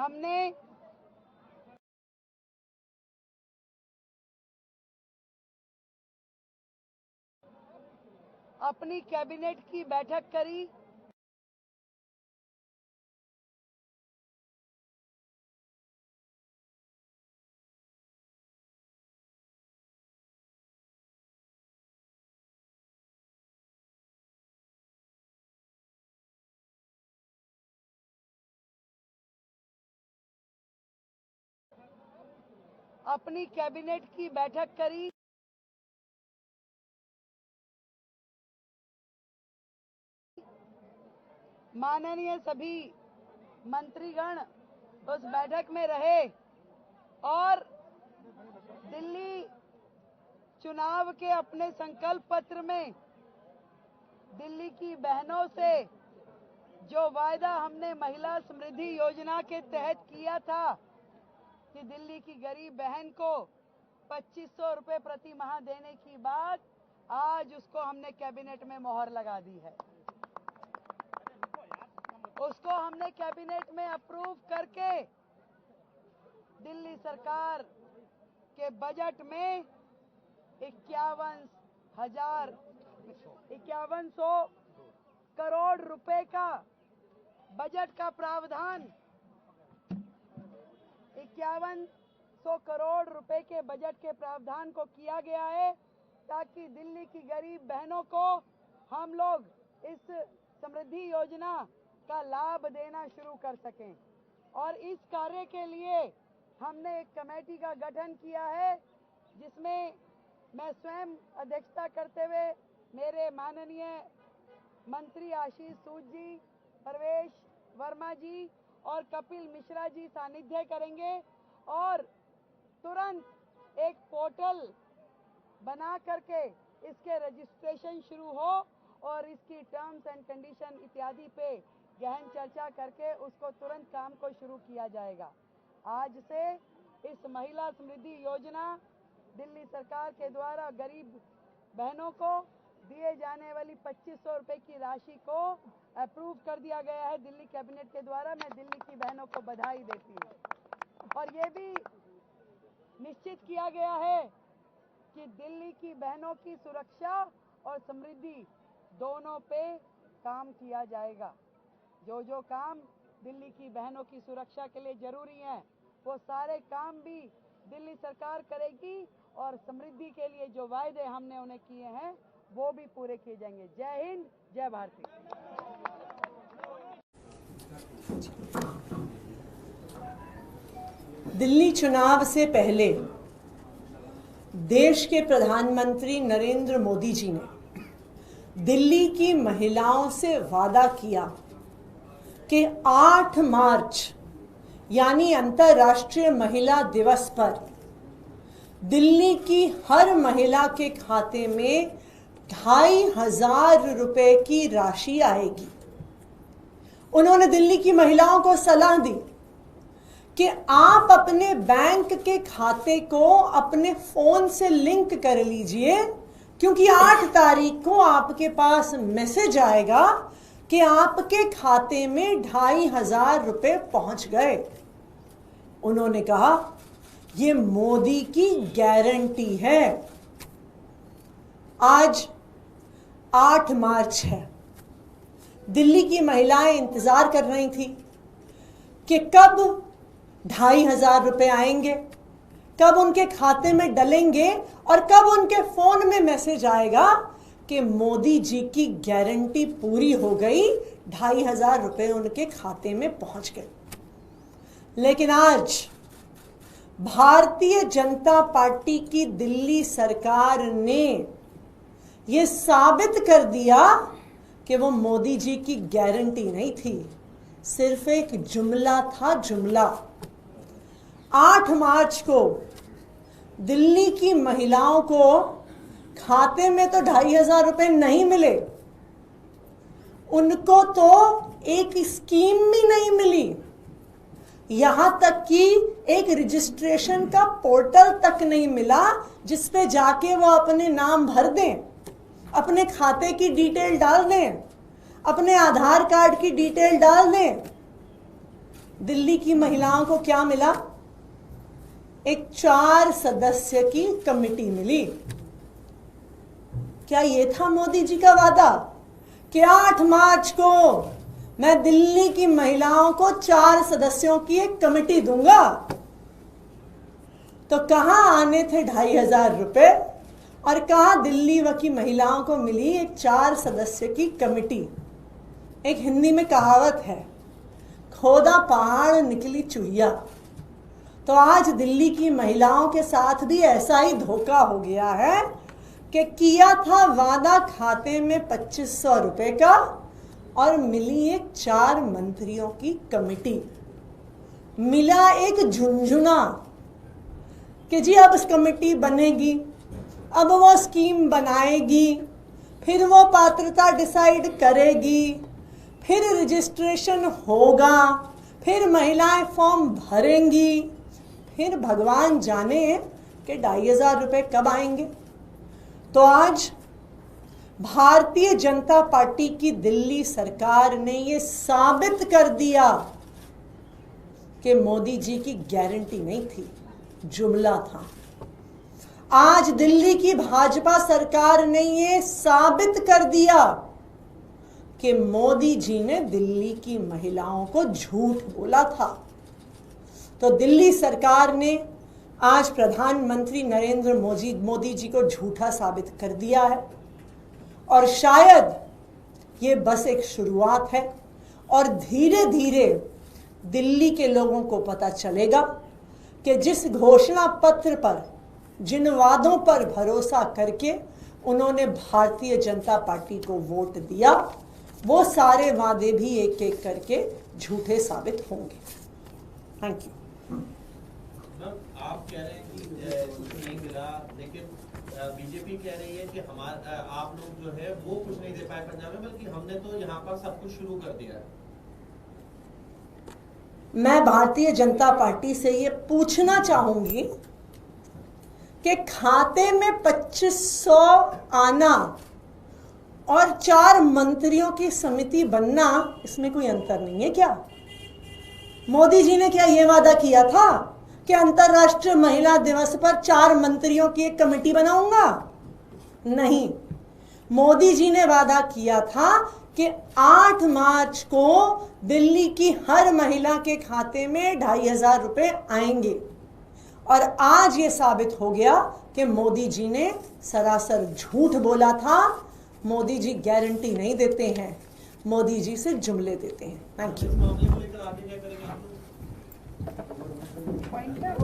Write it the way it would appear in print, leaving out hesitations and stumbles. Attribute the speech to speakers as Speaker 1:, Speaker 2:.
Speaker 1: हमने अपनी कैबिनेट की बैठक करी। अपनी कैबिनेट की बैठक करी। माननीय सभी मंत्रीगण उस बैठक में रहे और दिल्ली चुनाव के अपने संकल्प पत्र में दिल्ली की बहनों से जो वायदा हमने महिला समृद्धि योजना के तहत किया था कि दिल्ली की गरीब बहन को 2500 रुपए प्रति माह देने की बात, आज उसको हमने कैबिनेट में मोहर लगा दी है। उसको हमने कैबिनेट में अप्रूव करके दिल्ली सरकार के बजट में 5100 करोड़ रुपए का बजट का प्रावधान 5100 करोड़ रुपए के बजट के प्रावधान को किया गया है ताकि दिल्ली की गरीब बहनों को हम लोग इस समृद्धि योजना का लाभ देना शुरू कर सकें। और इस कार्य के लिए हमने एक कमेटी का गठन किया है जिसमें मैं स्वयं अध्यक्षता करते हुए मेरे माननीय मंत्री आशीष सूद जी, प्रवेश वर्मा जी और कपिल मिश्रा जी सानिध्य करेंगे और तुरंत एक पोर्टल बना करके इसके रजिस्ट्रेशन शुरू हो और इसकी टर्म्स एंड कंडीशन इत्यादि पे गहन चर्चा करके उसको तुरंत काम को शुरू किया जाएगा। आज से इस महिला समृद्धि योजना दिल्ली सरकार के द्वारा गरीब बहनों को दिए जाने वाली 2500 रुपए की राशि को अप्रूव कर दिया गया है दिल्ली कैबिनेट के द्वारा। मैं दिल्ली की बहनों को बधाई देती हूँ और ये भी निश्चित किया गया है कि दिल्ली की बहनों की सुरक्षा और समृद्धि दोनों पे काम किया जाएगा। जो जो काम दिल्ली की बहनों की सुरक्षा के लिए जरूरी हैं वो सारे काम भी दिल्ली सरकार करेगी और समृद्धि के लिए जो वायदे हमने उन्हें किए हैं वो भी पूरे किए जाएंगे। जय हिंद, जय भारती।
Speaker 2: दिल्ली चुनाव से पहले देश के प्रधानमंत्री नरेंद्र मोदी जी ने दिल्ली की महिलाओं से वादा किया कि 8 मार्च यानी अंतर्राष्ट्रीय महिला दिवस पर दिल्ली की हर महिला के खाते में 2500 रुपए की राशि आएगी। उन्होंने दिल्ली की महिलाओं को सलाह दी कि आप अपने बैंक के खाते को अपने फोन से लिंक कर लीजिए क्योंकि 8 तारीख को आपके पास मैसेज आएगा कि आपके खाते में 2500 रुपए पहुंच गए। उन्होंने कहा ये मोदी की गारंटी है। आज 8 मार्च है। दिल्ली की महिलाएं इंतजार कर रही थी कि कब 2500 रुपए आएंगे, कब उनके खाते में डलेंगे और कब उनके फोन में मैसेज आएगा कि मोदी जी की गारंटी पूरी हो गई, 2500 रुपए उनके खाते में पहुंच गए। लेकिन आज भारतीय जनता पार्टी की दिल्ली सरकार ने यह साबित कर दिया कि वो मोदी जी की गारंटी नहीं थी, सिर्फ एक जुमला था, जुमला। 8 मार्च को दिल्ली की महिलाओं को खाते में तो 2500 रुपए नहीं मिले, उनको तो एक स्कीम भी नहीं मिली, यहां तक कि एक रजिस्ट्रेशन का पोर्टल तक नहीं मिला जिस पे जाके वो अपने नाम भर दें, अपने खाते की डिटेल डाल दें, अपने आधार कार्ड की डिटेल डाल दें। दिल्ली की महिलाओं को क्या मिला? एक 4 सदस्य की कमेटी मिली। क्या ये था मोदी जी का वादा कि 8 मार्च को मैं दिल्ली की महिलाओं को 4 सदस्यों की एक कमेटी दूंगा? तो कहां आने थे 2500 रुपए और कहां दिल्ली की महिलाओं को मिली एक 4 सदस्य की कमेटी? एक हिंदी में कहावत है, खोदा पहाड़ निकली चुहिया। तो आज दिल्ली की महिलाओं के साथ भी ऐसा ही धोखा हो गया है कि किया था वादा खाते में 2500 रुपए का और मिली एक 4 मंत्रियों की कमेटी। मिला एक झुंझुना कि जी अब इस कमेटी बनेगी, अब वो स्कीम बनाएगी, फिर वो पात्रता डिसाइड करेगी, फिर रजिस्ट्रेशन होगा, फिर महिलाएं फॉर्म भरेंगी, फिर भगवान जाने कि 2500 रुपए कब आएंगे। तो आज भारतीय जनता पार्टी की दिल्ली सरकार ने ये साबित कर दिया कि मोदी जी की गारंटी नहीं थी, जुमला था। आज दिल्ली की भाजपा सरकार ने ये साबित कर दिया कि मोदी जी ने दिल्ली की महिलाओं को झूठ बोला था। तो दिल्ली सरकार ने आज प्रधानमंत्री नरेंद्र मोदी जी को झूठा साबित कर दिया है और शायद ये बस एक शुरुआत है और धीरे धीरे दिल्ली के लोगों को पता चलेगा कि जिस घोषणा पत्र पर, जिन वादों पर भरोसा करके उन्होंने भारतीय जनता पार्टी को वोट दिया, वो सारे वादे भी एक एक करके झूठे साबित होंगे। Thank you.
Speaker 3: आप कह रहे हैं कि कुछ नहीं मिला, लेकिन बीजेपी कह रही है कि आप लोग जो है वो कुछ नहीं दे पाए पंजाब में, बल्कि हमने तो यहाँ पर सब कुछ शुरू कर दिया है।
Speaker 2: मैं भारतीय जनता पार्टी से ये पूछना चाहूंगी कि खाते में 2500 आना और 4 मंत्रियों की समिति बनना, इसमें कोई अंतर नहीं है क्या? मोदी जी ने क्या ये वादा किया था कि अंतर्राष्ट्रीय महिला दिवस पर 4 मंत्रियों की एक कमेटी बनाऊंगा? नहीं, मोदी जी ने वादा किया था कि 8 मार्च को दिल्ली की हर महिला के खाते में 2500 रुपए आएंगे। और आज ये साबित हो गया कि मोदी जी ने सरासर झूठ बोला था। मोदी जी गारंटी नहीं देते हैं, मोदी जी से जुमले देते हैं। Thank you.
Speaker 1: पॉइंटर